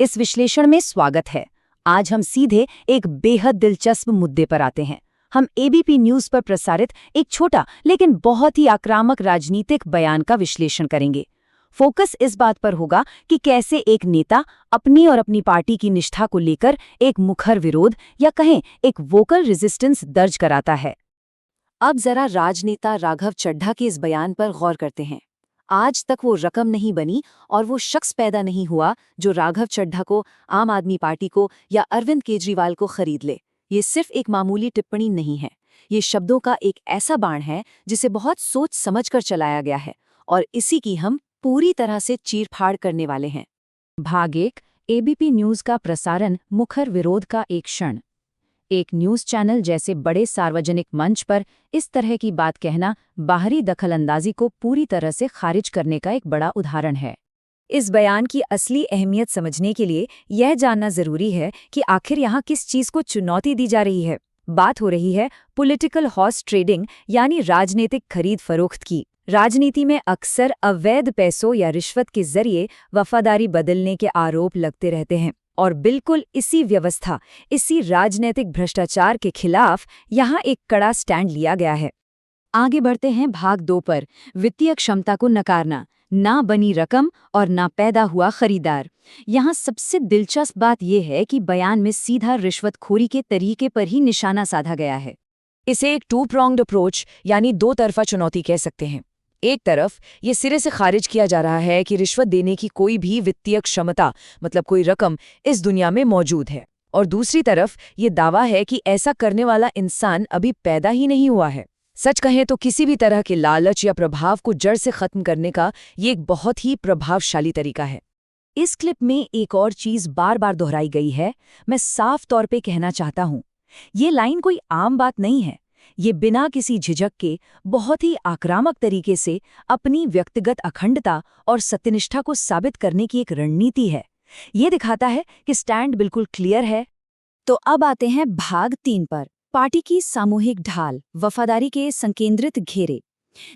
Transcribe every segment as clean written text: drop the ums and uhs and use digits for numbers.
इस विश्लेषण में स्वागत है। आज हम सीधे एक बेहद दिलचस्प मुद्दे पर आते हैं। हम एबीपी न्यूज पर प्रसारित एक छोटा लेकिन बहुत ही आक्रामक राजनीतिक बयान का विश्लेषण करेंगे। फोकस इस बात पर होगा कि कैसे एक नेता अपनी और अपनी पार्टी की निष्ठा को लेकर एक मुखर विरोध या कहें एक वोकल रेजिस्टेंस दर्ज कराता है। अब जरा राजनेता राघव चड्ढा के इस बयान पर गौर करते हैं। आज तक वो रकम नहीं बनी और वो शख्स पैदा नहीं हुआ जो राघव चड्ढा को, आम आदमी पार्टी को या अरविंद केजरीवाल को खरीद ले। ये सिर्फ एक मामूली टिप्पणी नहीं है, ये शब्दों का एक ऐसा बाण है जिसे बहुत सोच समझकर चलाया गया है और इसी की हम पूरी तरह से चीरफाड़ करने वाले हैं। भाग 1, एबीपी न्यूज का प्रसारण, मुखर विरोध का एक क्षण। एक न्यूज़ चैनल जैसे बड़े सार्वजनिक मंच पर इस तरह की बात कहना बाहरी दखलंदाजी को पूरी तरह से खारिज करने का एक बड़ा उदाहरण है। इस बयान की असली अहमियत समझने के लिए यह जानना जरूरी है कि आखिर यहाँ किस चीज़ को चुनौती दी जा रही है। बात हो रही है पॉलिटिकल हॉर्स ट्रेडिंग यानी राजनीतिक खरीद फरोख्त की। राजनीति में अक्सर अवैध पैसों या रिश्वत के जरिए वफादारी बदलने के आरोप लगते रहते हैं और बिल्कुल इसी व्यवस्था, इसी राजनीतिक भ्रष्टाचार के खिलाफ यहाँ एक कड़ा स्टैंड लिया गया है। आगे बढ़ते हैं भाग 2 पर, वित्तीय क्षमता को नकारना, ना बनी रकम और ना पैदा हुआ खरीदार। यहाँ सबसे दिलचस्प बात यह है कि बयान में सीधा रिश्वतखोरी के तरीके पर ही निशाना साधा गया है। इसे एक टू प्रॉन्ग्ड अप्रोच यानी दो तरफा चुनौती कह सकते हैं। एक तरफ ये सिरे से खारिज किया जा रहा है कि रिश्वत देने की कोई भी वित्तीय क्षमता, मतलब कोई रकम, इस दुनिया में मौजूद है, और दूसरी तरफ ये दावा है कि ऐसा करने वाला इंसान अभी पैदा ही नहीं हुआ है। सच कहें तो किसी भी तरह के लालच या प्रभाव को जड़ से खत्म करने का ये एक बहुत ही प्रभावशाली तरीका है। इस क्लिप में एक और चीज बार बार दोहराई गई है। मैं साफ तौर पे कहना चाहता हूं, ये लाइन कोई आम बात नहीं है। ये बिना किसी झिझक के बहुत ही आक्रामक तरीके से अपनी व्यक्तिगत अखंडता और सत्यनिष्ठा को साबित करने की एक रणनीति है। ये दिखाता है कि स्टैंड बिल्कुल क्लियर है। तो अब आते हैं भाग 3 पर, पार्टी की सामूहिक ढाल, वफादारी के संकेंद्रित घेरे।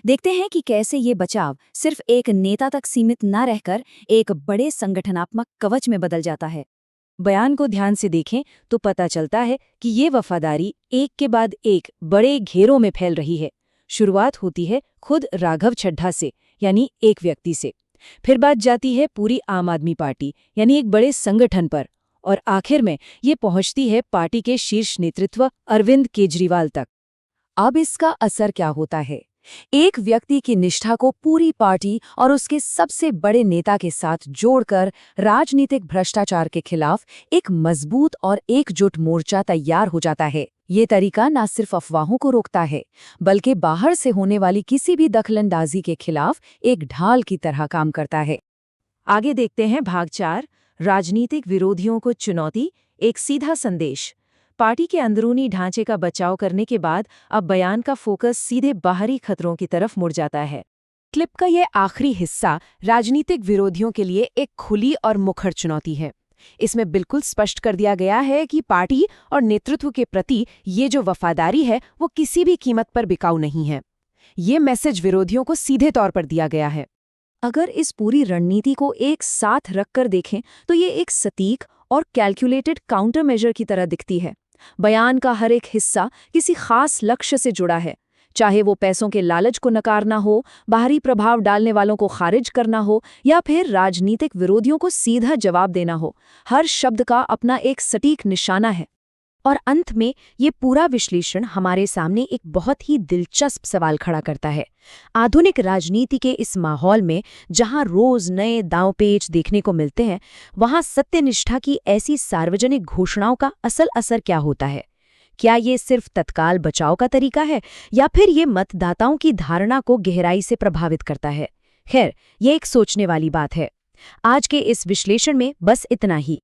देखते हैं कि कैसे ये बचाव सिर्फ एक नेता तक सीमित न रहकर एक बड़े संगठनात्मक कवच में बदल जाता है। बयान को ध्यान से देखें तो पता चलता है कि ये वफादारी एक के बाद एक बड़े घेरों में फैल रही है। शुरुआत होती है खुद राघव चड्ढा से, यानी एक व्यक्ति से, फिर बात जाती है पूरी आम आदमी पार्टी यानी एक बड़े संगठन पर, और आखिर में ये पहुंचती है पार्टी के शीर्ष नेतृत्व अरविंद केजरीवाल तक। अब इसका असर क्या होता है? एक व्यक्ति की निष्ठा को पूरी पार्टी और उसके सबसे बड़े नेता के साथ जोड़कर राजनीतिक भ्रष्टाचार के खिलाफ एक मजबूत और एकजुट मोर्चा तैयार हो जाता है। ये तरीका न सिर्फ अफवाहों को रोकता है, बल्कि बाहर से होने वाली किसी भी दखलंदाजी के खिलाफ एक ढाल की तरह काम करता है। आगे देखते हैं भाग 4, राजनीतिक विरोधियों को चुनौती, एक सीधा संदेश। पार्टी के अंदरूनी ढांचे का बचाव करने के बाद अब बयान का फोकस सीधे बाहरी खतरों की तरफ मुड़ जाता है। क्लिप का यह आखिरी हिस्सा राजनीतिक विरोधियों के लिए एक खुली और मुखर चुनौती है। इसमें बिल्कुल स्पष्ट कर दिया गया है कि पार्टी और नेतृत्व के प्रति ये जो वफादारी है वो किसी भी कीमत पर बिकाऊ नहीं है। ये मैसेज विरोधियों को सीधे तौर पर दिया गया है। अगर इस पूरी रणनीति को एक साथ रखकर देखें तो ये एक सटीक और कैलकुलेटेड काउंटर मेजर की तरह दिखती है। बयान का हर एक हिस्सा किसी खास लक्ष्य से जुड़ा है, चाहे वो पैसों के लालच को नकारना हो, बाहरी प्रभाव डालने वालों को खारिज करना हो या फिर राजनीतिक विरोधियों को सीधा जवाब देना हो। हर शब्द का अपना एक सटीक निशाना है। और अंत में ये पूरा विश्लेषण हमारे सामने एक बहुत ही दिलचस्प सवाल खड़ा करता है। आधुनिक राजनीति के इस माहौल में जहां रोज नए दांवपेच देखने को मिलते हैं, वहां सत्यनिष्ठा की ऐसी सार्वजनिक घोषणाओं का असल असर क्या होता है? क्या ये सिर्फ तत्काल बचाव का तरीका है या फिर ये मतदाताओं की धारणा को गहराई से प्रभावित करता है? खैर, ये एक सोचने वाली बात है। आज के इस विश्लेषण में बस इतना ही।